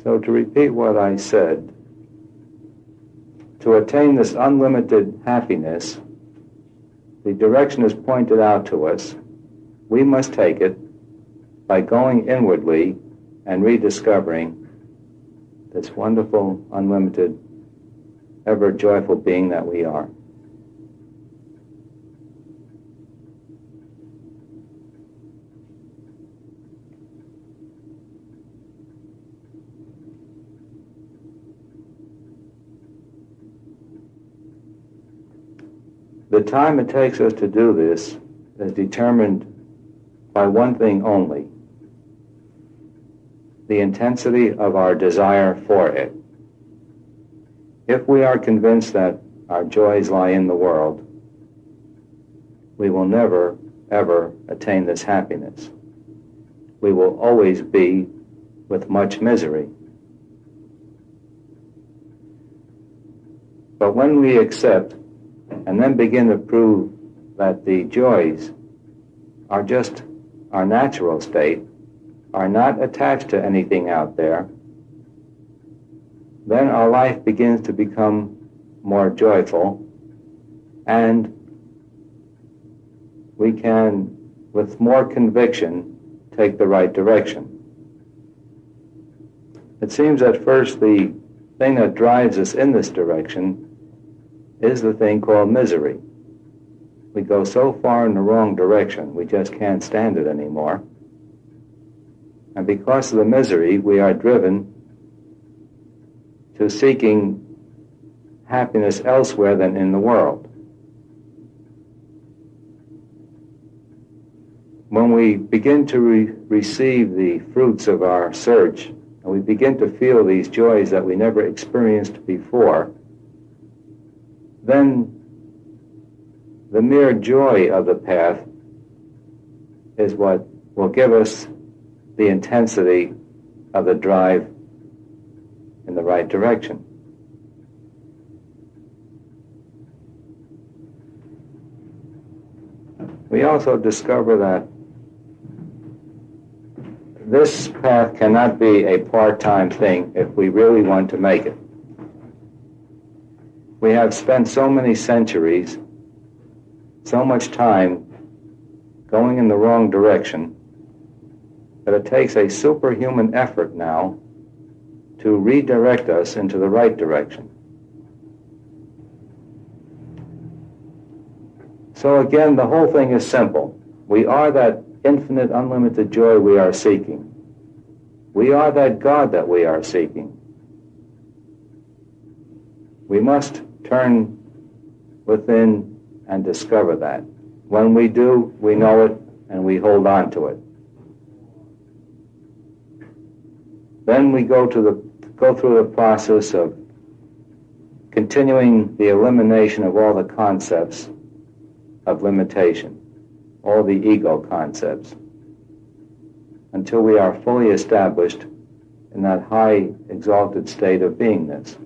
So to repeat what I said, to attain this unlimited happiness, the direction is pointed out to us. We must take it by going inwardly and rediscovering this wonderful, unlimited, ever joyful being that we are. The time it takes us to do this is determined by one thing only: the intensity of our desire for it. If we are convinced that our joys lie in the world, we will never, ever attain this happiness. We will always be with much misery. But when we accept and then begin to prove that the joys are just our natural state, are not attached to anything out there, then our life begins to become more joyful, and we can, with more conviction, take the right direction. It seems at first the thing that drives us in this direction is the thing called misery. We go so far in the wrong direction, we just can't stand it anymore. And because of the misery, we are driven to seeking happiness elsewhere than in the world. When we begin to receive the fruits of our search, and we begin to feel these joys that we never experienced before, then the mere joy of the path is what will give us the intensity of the drive in the right direction. We also discover that this path cannot be a part-time thing if we really want to make it. We have spent so many centuries, so much time going in the wrong direction, that it takes a superhuman effort now to redirect us into the right direction. So again, the whole thing is simple. We are that infinite, unlimited joy we are seeking. We are that God that we are seeking. We must turn within and discover that. When we do, we know it and we hold on to it. Then we go through the process of continuing the elimination of all the concepts of limitation, all the ego concepts, until we are fully established in that high, exalted state of beingness.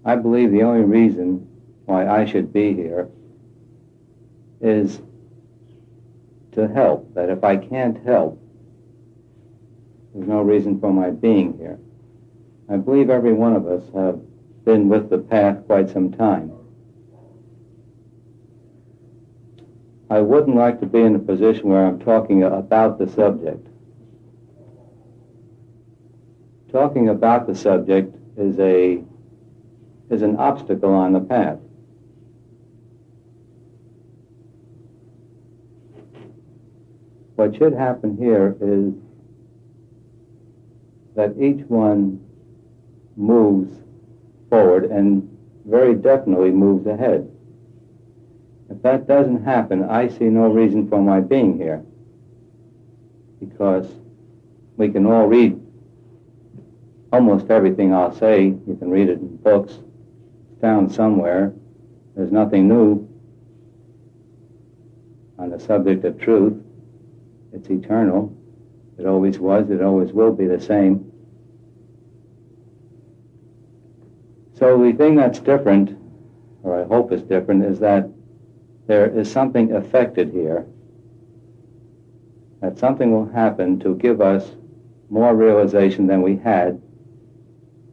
I believe the only reason why I should be here is to help. That if I can't help, there's no reason for my being here. I believe every one of us have been with the path quite some time. I wouldn't like to be in a position where I'm talking about the subject. Talking about the subject is an obstacle on the path. What should happen here is that each one moves forward and very definitely moves ahead. If that doesn't happen, I see no reason for my being here, because we can all read almost everything I'll say. You can read it in books. It's down somewhere. There's nothing new on the subject of truth. It's eternal. It always was. It always will be the same. So the thing that's different, or I hope is different, is that there is something affected here that something will happen to give us more realization than we had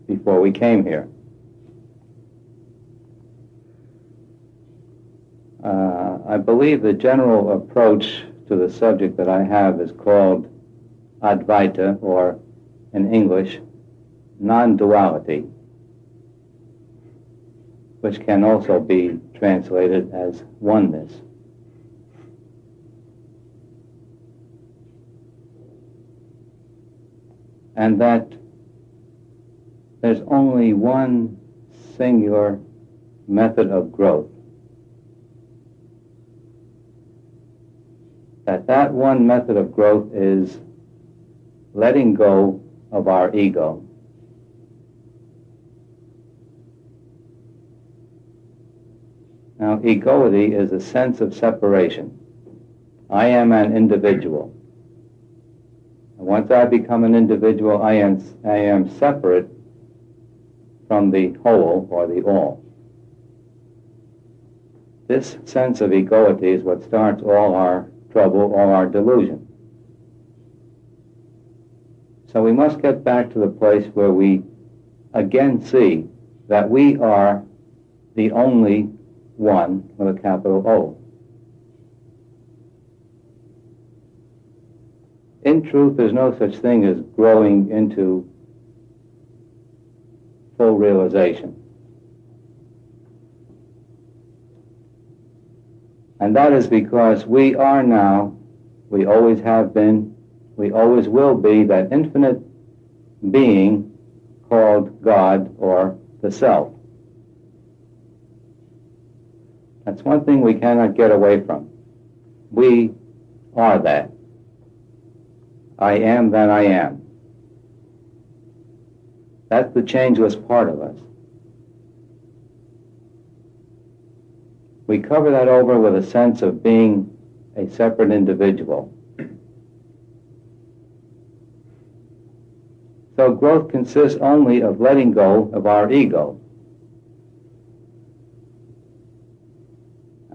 before we came here. I believe the general approach to the subject that I have is called Advaita, or in English, non-duality, which can also be translated as oneness. And that there's only one singular method of growth. That one method of growth is letting go of our ego. Now, egoity is a sense of separation. I am an individual. Once I become an individual, I am separate from the whole or the all. This sense of egoity is what starts all our trouble, all our delusion. So we must get back to the place where we again see that we are the only one with a capital O. In truth, there's no such thing as growing into full realization. And that is because we are now, we always have been, we always will be that infinite being called God or the Self. That's one thing we cannot get away from. We are that. I am that I am. That's the changeless part of us. We cover that over with a sense of being a separate individual. So growth consists only of letting go of our ego.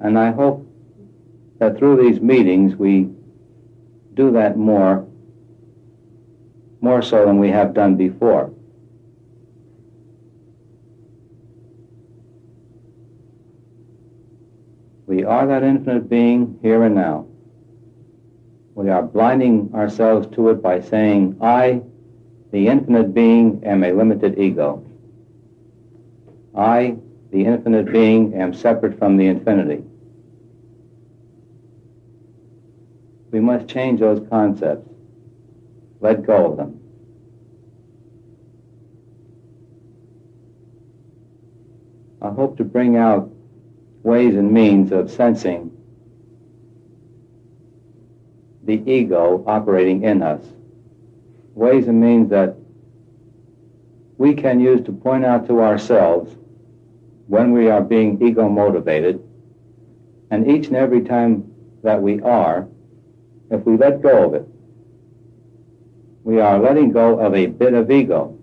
And I hope that through these meetings we do that more so than we have done before. We are that infinite being here and now. We are blinding ourselves to it by saying, I, the infinite being, am a limited ego. I, the infinite being, am separate from the infinity. We must change those concepts. Let go of them. I hope to bring out ways and means of sensing the ego operating in us. Ways and means that we can use to point out to ourselves when we are being ego motivated, and each and every time that we are, if we let go of it, we are letting go of a bit of ego.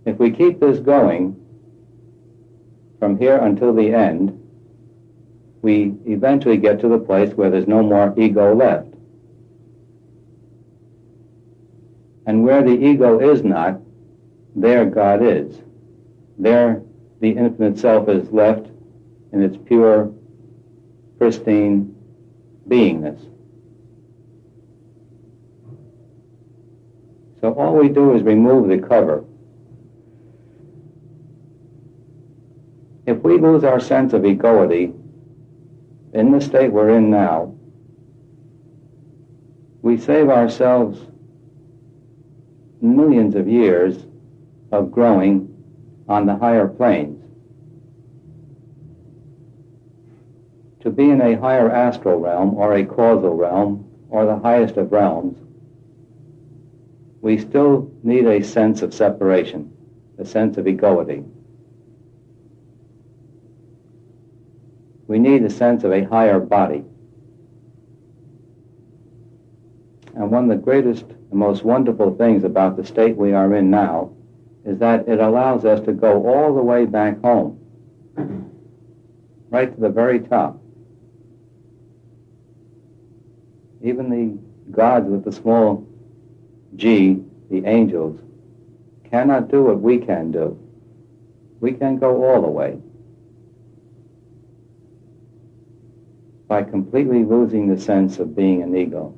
If we keep this going from here until the end, we eventually get to the place where there's no more ego left. And where the ego is not, there God is. There the infinite self is left in its pure, pristine beingness. So all we do is remove the cover. If we lose our sense of egoity in the state we're in now, we save ourselves millions of years of growing on the higher planes. To be in a higher astral realm or a causal realm or the highest of realms, we still need a sense of separation, a sense of egoity. We need a sense of a higher body. And one of the greatest and most wonderful things about the state we are in now is that it allows us to go all the way back home, right to the very top. Even the gods with the small g, the angels, cannot do what we can do. We can go all the way. By completely losing the sense of being an ego.